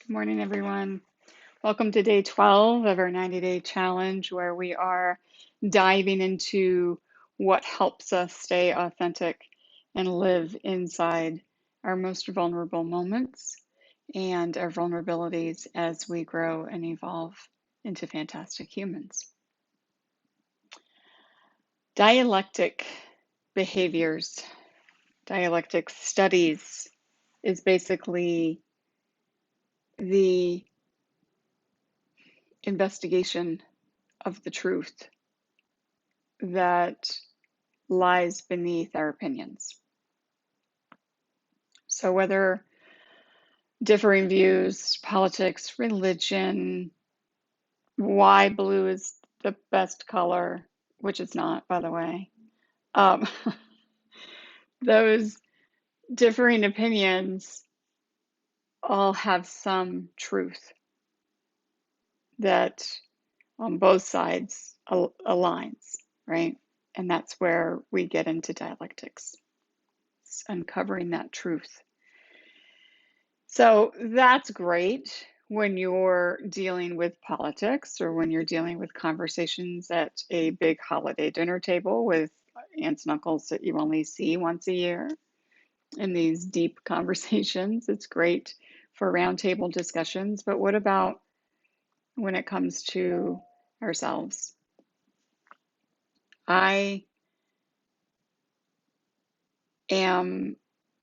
Good morning, everyone. Welcome to day 12 of our 90-day challenge, where we are diving into what helps us stay authentic and live inside our most vulnerable moments and our vulnerabilities as we grow and evolve into fantastic humans. Dialectic behaviors, dialectic studies is basically the investigation of the truth that lies beneath our opinions. So, whether differing views, politics, religion, why blue is the best color, which it's not, by the way, um, those differing opinions all have some truth that on both sides aligns, right? And that's where we get into dialectics, it's uncovering that truth. So that's great when you're dealing with politics or when you're dealing with conversations at a big holiday dinner table with aunts and uncles that you only see once a year in these deep conversations. It's great for roundtable discussions. But what about when it comes to ourselves? I am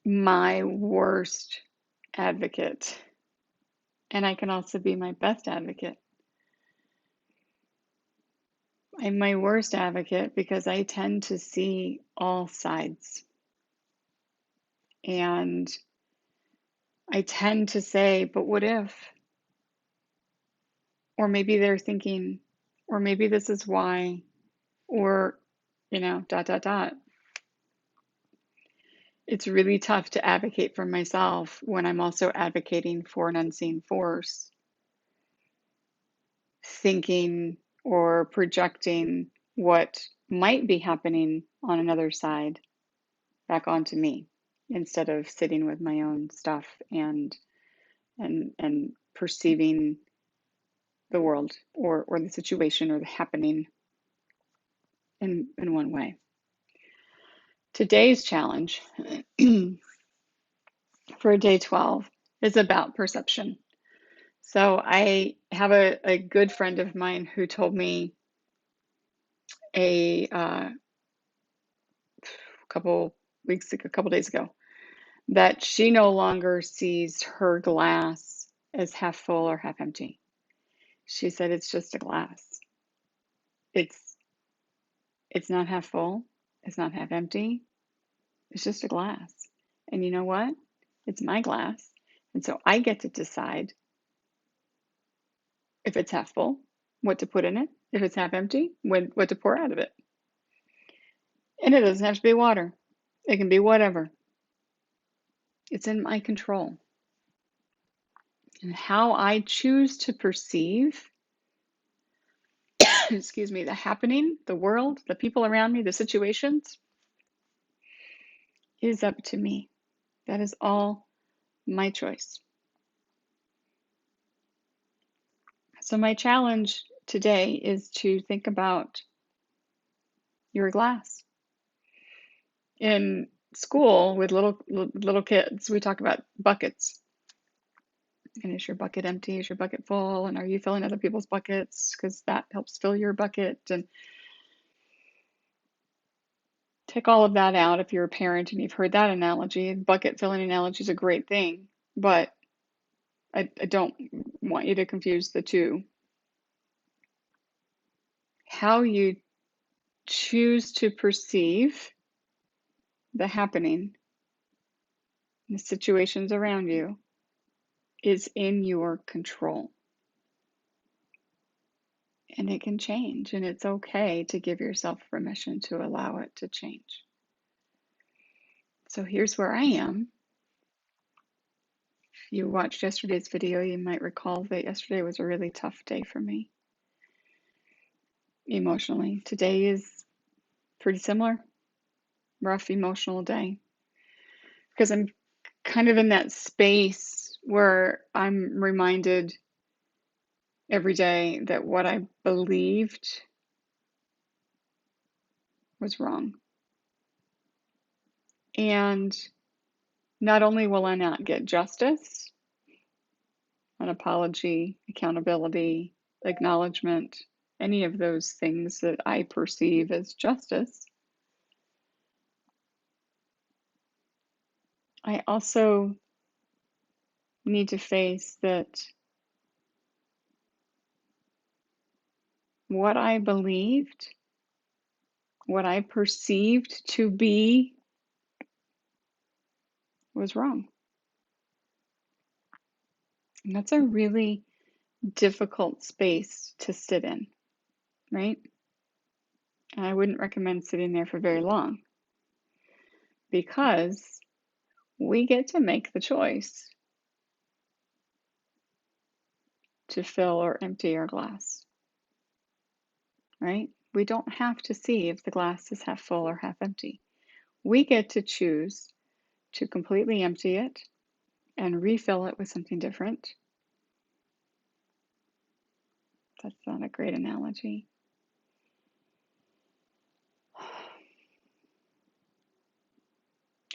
my worst advocate, and I can also be my best advocate. I'm my worst advocate because I tend to see all sides. And I tend to say, but what if? Or maybe they're thinking, or maybe this is why, or, dot, dot, dot. It's really tough to advocate for myself when I'm also advocating for an unseen force, thinking or projecting what might be happening on another side back onto me instead of sitting with my own stuff and perceiving the world or the situation or the happening in one way. Today's challenge for day 12 is about perception. So I have a good friend of mine who told me a couple a couple days ago, that she no longer sees her glass as half full or half empty. She said it's just a glass. It's it's not half full, it's not half empty, it's just a glass. And you know what? It's my glass. And so I get to decide if it's half full, what to put in it, if it's half empty, what to pour out of it. And it doesn't have to be water. It can be whatever. It's in my control. And how I choose to perceive, excuse me, the happening, the world, the people around me, the situations is up to me. That is all my choice. So my challenge today is to think about your glass. In school with little kids, we talk about buckets. And is your bucket empty? Is your bucket full? And are you filling other people's buckets? Because that helps fill your bucket. And take all of that out if you're a parent and you've heard that analogy. Bucket filling analogy is a great thing, but I don't want you to confuse the two. How you choose to perceive the happening, the situations around you, is in your control. And it can change, and it's okay to give yourself permission to allow it to change. So here's where I am. If you watched yesterday's video, you might recall that yesterday was a really tough day for me emotionally. Today is pretty similar, rough emotional day, because I'm kind of in that space where I'm reminded every day that what I believed was wrong. And not only will I not get justice, an apology, accountability, acknowledgement, any of those things that I perceive as justice, I also need to face that what I believed, what I perceived to be, was wrong. And that's a really difficult space to sit in, right? And I wouldn't recommend sitting there for very long because we get to make the choice to fill or empty our glass, right? We don't have to see if the glass is half full or half empty. We get to choose to completely empty it and refill it with something different. That's not a great analogy.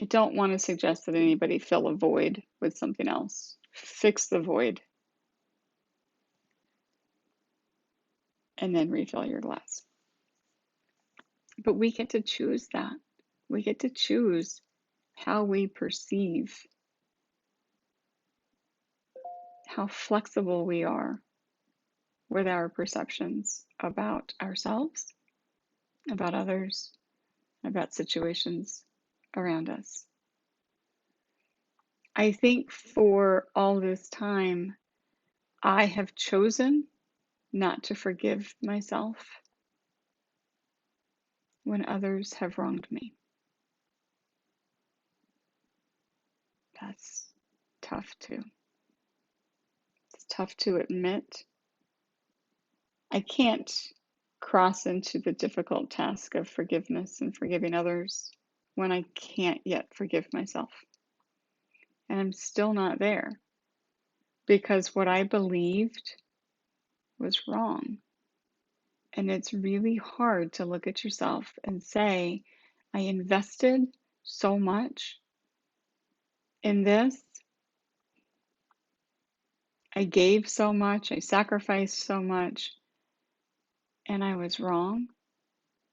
I don't want to suggest that anybody fill a void with something else. Fix the void and then refill your glass. But we get to choose that. We get to choose how we perceive, how flexible we are with our perceptions about ourselves, about others, about situations around us. I think for all this time, I have chosen not to forgive myself when others have wronged me. That's tough too. It's tough to admit. I can't cross into the difficult task of forgiveness and forgiving others when I can't yet forgive myself. And I'm still not there because what I believed was wrong. And it's really hard to look at yourself and say, I invested so much in this. I gave so much. I sacrificed so much. And I was wrong.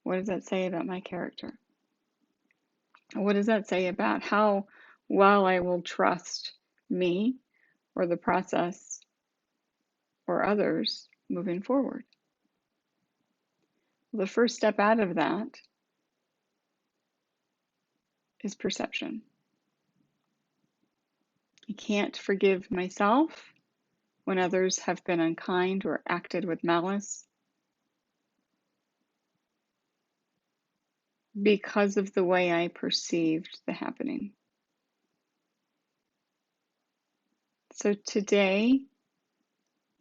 What does that say about my character? What does that say about how well I will trust me or the process or others moving forward? The first step out of that is perception. I can't forgive myself when others have been unkind or acted with malice because of the way I perceived the happening. So today,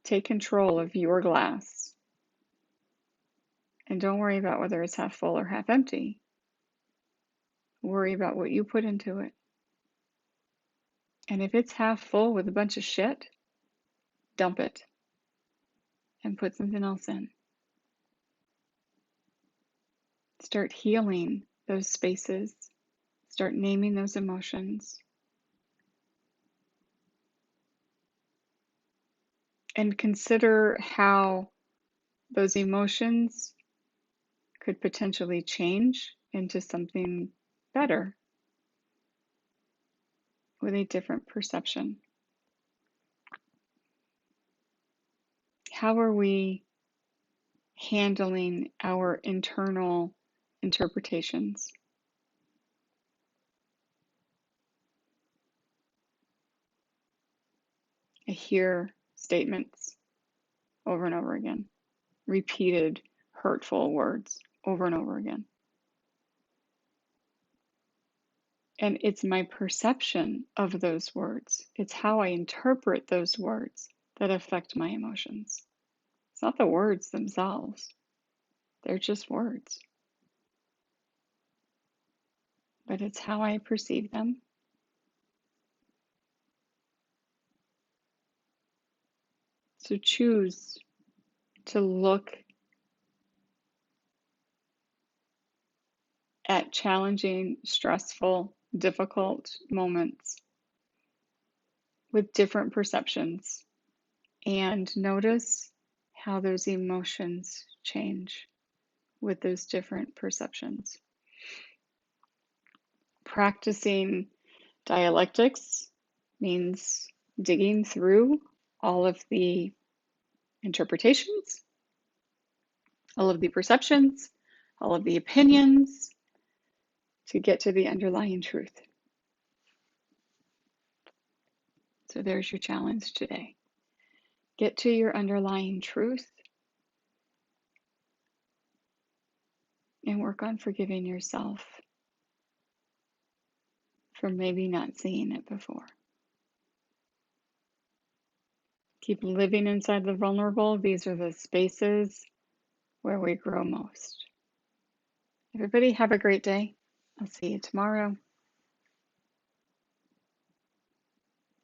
take control of your glass and don't worry about whether it's half full or half empty. Worry about what you put into it. And if it's half full with a bunch of shit, dump it and put something else in. Start healing those spaces. Start naming those emotions. And consider how those emotions could potentially change into something better with a different perception. How are we handling our internal interpretations? I hear statements over and over again, repeated hurtful words over and over again. And it's my perception of those words. It's how I interpret those words that affect my emotions. It's not the words themselves. They're just words. But it's how I perceive them. So choose to look at challenging, stressful, difficult moments with different perceptions and notice how those emotions change with those different perceptions. Practicing dialectics means digging through all of the interpretations, all of the perceptions, all of the opinions to get to the underlying truth. So there's your challenge today. Get to your underlying truth and work on forgiving yourself for maybe not seeing it before. Keep living inside the vulnerable. These are the spaces where we grow most. Everybody have a great day. I'll see you tomorrow.